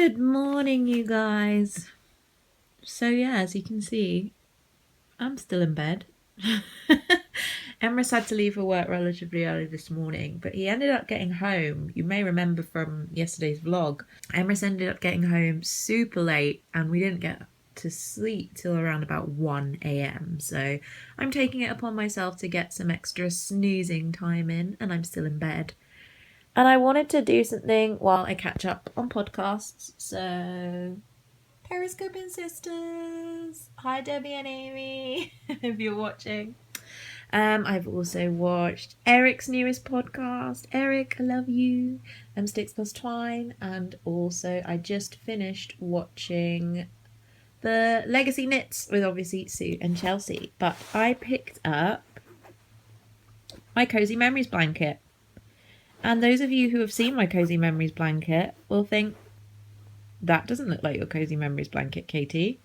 Good morning, you guys. So yeah, as you can see, I'm still in bed. Emrys had to leave for work relatively early this morning, but he ended up getting home. You may remember from yesterday's vlog, Emrys ended up getting home super late and we didn't get to sleep till around about 1 a.m. So I'm taking it upon myself to get some extra snoozing time in, and I'm still in bed. And I wanted to do something while I catch up on podcasts, so Periscoping Sisters. Hi Debbie and Amy, if you're watching. I've also watched Eric's newest podcast. Eric, I love you. Sticks plus Twine. And also I just finished watching the Legacy Knits with obviously Sue and Chelsea. But I picked up my Cozy Memories blanket. And those of you who have seen my Cozy Memories blanket will think, that doesn't look like your Cozy Memories blanket, Katie.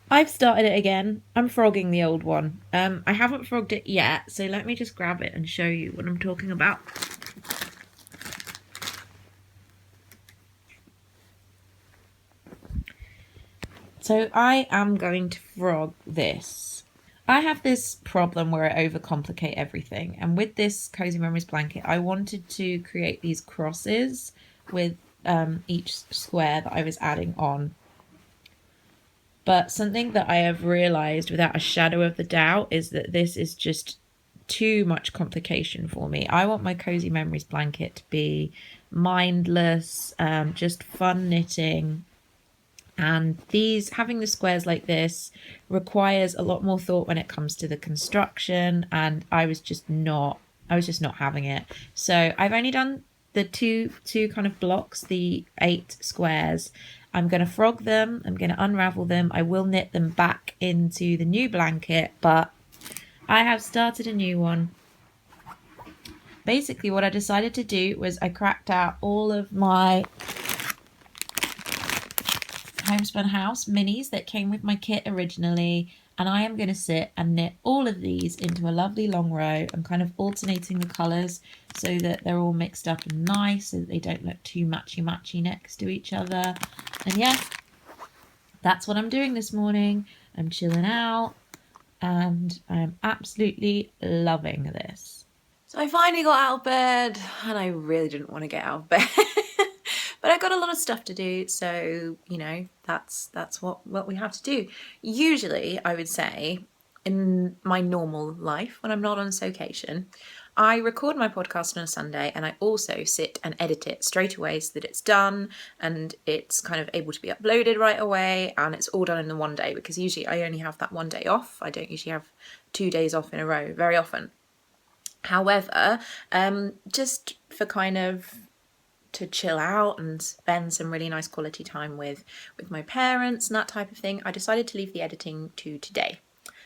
I've started it again. I'm frogging the old one. I haven't frogged it yet, so let me just grab it and show you what I'm talking about. So I am going to frog this. I have this problem where I overcomplicate everything. And with this Cozy Memories blanket, I wanted to create these crosses with each square that I was adding on. But something that I have realised without a shadow of the doubt is that this is just too much complication for me. I want my Cozy Memories blanket to be mindless, just fun knitting. And having the squares like this requires a lot more thought when it comes to the construction, and I was just not having it. So I've only done the two kind of blocks, the 8 squares. I'm going to frog them, I'm going to unravel them, I will knit them back into the new blanket, but I have started a new one. Basically what I decided to do was I cracked out all of my Homespun House minis that came with my kit originally, and I am going to sit and knit all of these into a lovely long row. I'm kind of alternating the colours so that they're all mixed up and nice, so that they don't look too matchy next to each other. And yeah, that's what I'm doing this morning. I'm chilling out and I'm absolutely loving this. So I finally got out of bed, and I really didn't want to get out of bed. But I've got a lot of stuff to do, so, you know, that's what we have to do. Usually, I would say, in my normal life, when I'm not on Sewcation, I record my podcast on a Sunday, and I also sit and edit it straight away so that it's done and it's kind of able to be uploaded right away, and it's all done in the one day, because usually I only have that one day off. I don't usually have 2 days off in a row very often. However, just for kind of to chill out and spend some really nice quality time with my parents and that type of thing, I decided to leave the editing to today.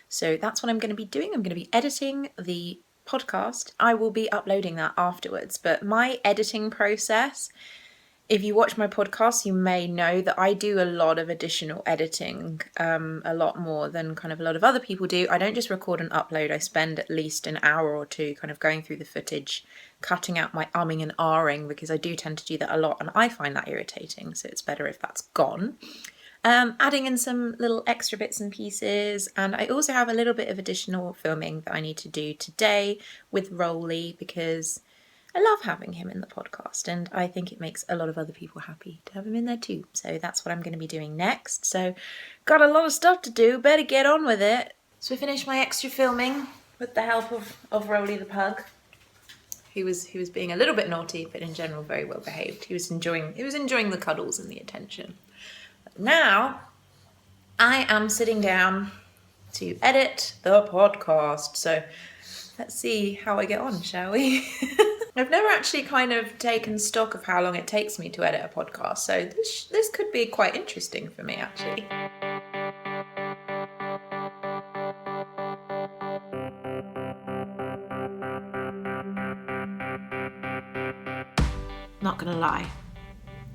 So that's what I'm going to be doing. I'm going to be editing the podcast. I will be uploading that afterwards, but my editing process, if you watch my podcast, you may know that I do a lot of additional editing, a lot more than kind of a lot of other people do. I don't just record and upload. I spend at least an hour or two kind of going through the footage, cutting out my umming and ahhing, because I do tend to do that a lot and I find that irritating, so it's better if that's gone. Adding in some little extra bits and pieces, and I also have a little bit of additional filming that I need to do today with Rolly, because I love having him in the podcast, and I think it makes a lot of other people happy to have him in there too. So that's what I'm going to be doing next. So got a lot of stuff to do, better get on with it. So I finished my extra filming with the help of Rolly the pug, who was being a little bit naughty, but in general very well behaved. He was enjoying the cuddles and the attention. But now I am sitting down to edit the podcast. So let's see how I get on, shall we? I've never actually kind of taken stock of how long it takes me to edit a podcast, so this could be quite interesting for me, actually. Not gonna lie,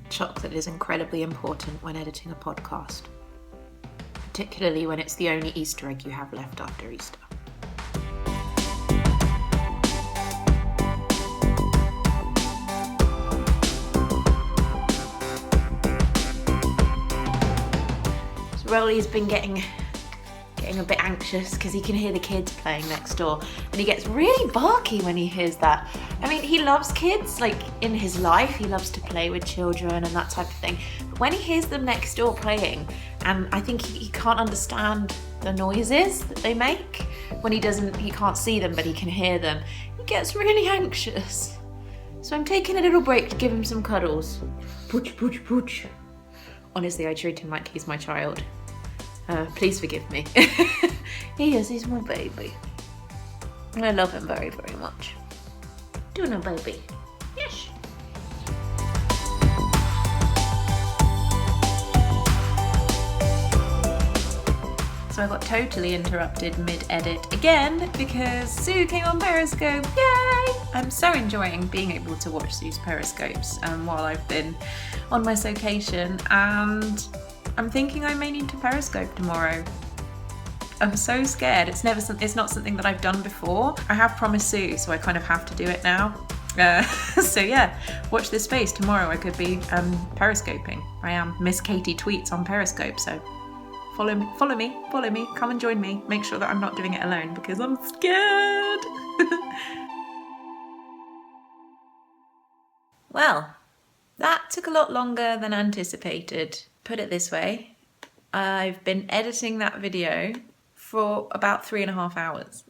chocolate is incredibly important when editing a podcast, particularly when it's the only Easter egg you have left after Easter. Rolly's been getting a bit anxious because he can hear the kids playing next door, and he gets really barky when he hears that. I mean, he loves kids, like in his life, he loves to play with children and that type of thing. But when he hears them next door playing, and I think he can't understand the noises that they make, when he can't see them, but he can hear them, he gets really anxious. So I'm taking a little break to give him some cuddles. Pooch, pooch, pooch. Honestly, I treat him like he's my child. Please forgive me. He is, he's my baby. I love him very, very much. Do you know, baby? Yes. So I got totally interrupted mid-edit again because Sue came on Periscope. Yay! I'm so enjoying being able to watch Sue's Periscopes while I've been on my Sewcation, and I'm thinking I may need to Periscope tomorrow. I'm so scared. It's not something that I've done before. I have promised Sue, so I kind of have to do it now. So yeah, watch this space. Tomorrow I could be Periscoping. I am Miss Katie Tweets on Periscope, so follow me, come and join me. Make sure that I'm not doing it alone because I'm scared. Well, that took a lot longer than anticipated. Put it this way, I've been editing that video for about 3.5 hours.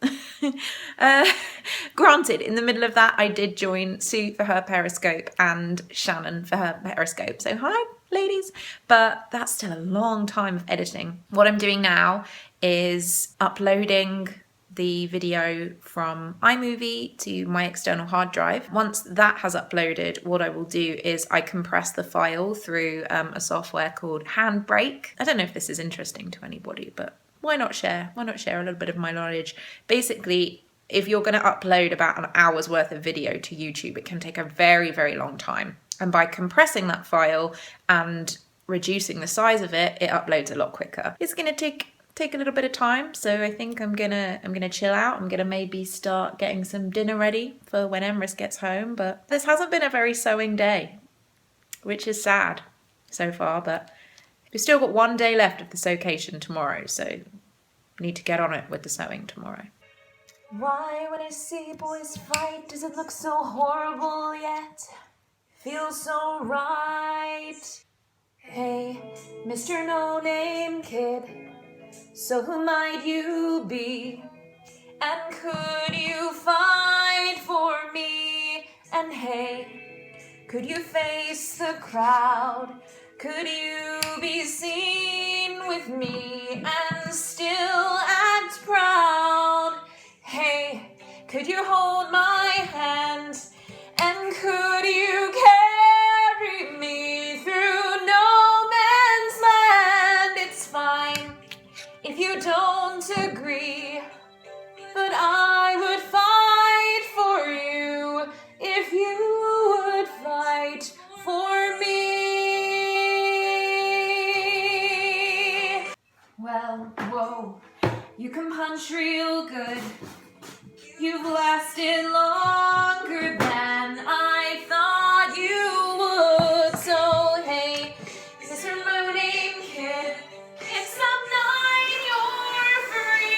Granted, in the middle of that, I did join Sue for her Periscope and Shannon for her Periscope. So hi, ladies. But that's still a long time of editing. What I'm doing now is uploading the video from iMovie to my external hard drive. Once that has uploaded, what I will do is I compress the file through a software called Handbrake. I don't know if this is interesting to anybody, but why not share? Why not share a little bit of my knowledge? Basically, if you're going to upload about an hour's worth of video to YouTube, it can take a very, very long time. And by compressing that file and reducing the size of it, it uploads a lot quicker. It's going to take a little bit of time, so I think I'm gonna chill out. I'm gonna maybe start getting some dinner ready for when Emrys gets home. But this hasn't been a very sewing day, which is sad so far, but we've still got 1 day left of the Sewcation tomorrow, so we need to get on it with the sewing tomorrow. Why, when I see boys fight, does it look so horrible yet? Feels so right. Hey, Mr. No-Name Kid, so who might you be? And could you fight for me? And hey, could you face the crowd? Could you be seen with me and still act proud? Hey, could you hold my hand? And could you carry me through no man's land? It's fine if you don't agree, but I would fight for you if you would fight for me. Well, whoa, you can punch real good. You've lasted longer than I thought you would. So hey, Mr. No-Name Kid, it's some night you're free.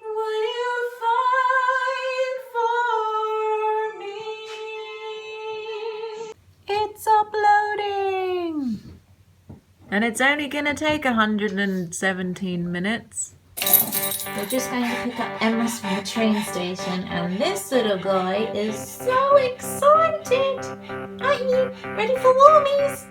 Will you fight for me? It's uploading! And it's only gonna take 117 minutes. We're just going to pick up Emrys from the train station, and this little guy is so excited! Aren't you ready for warmies?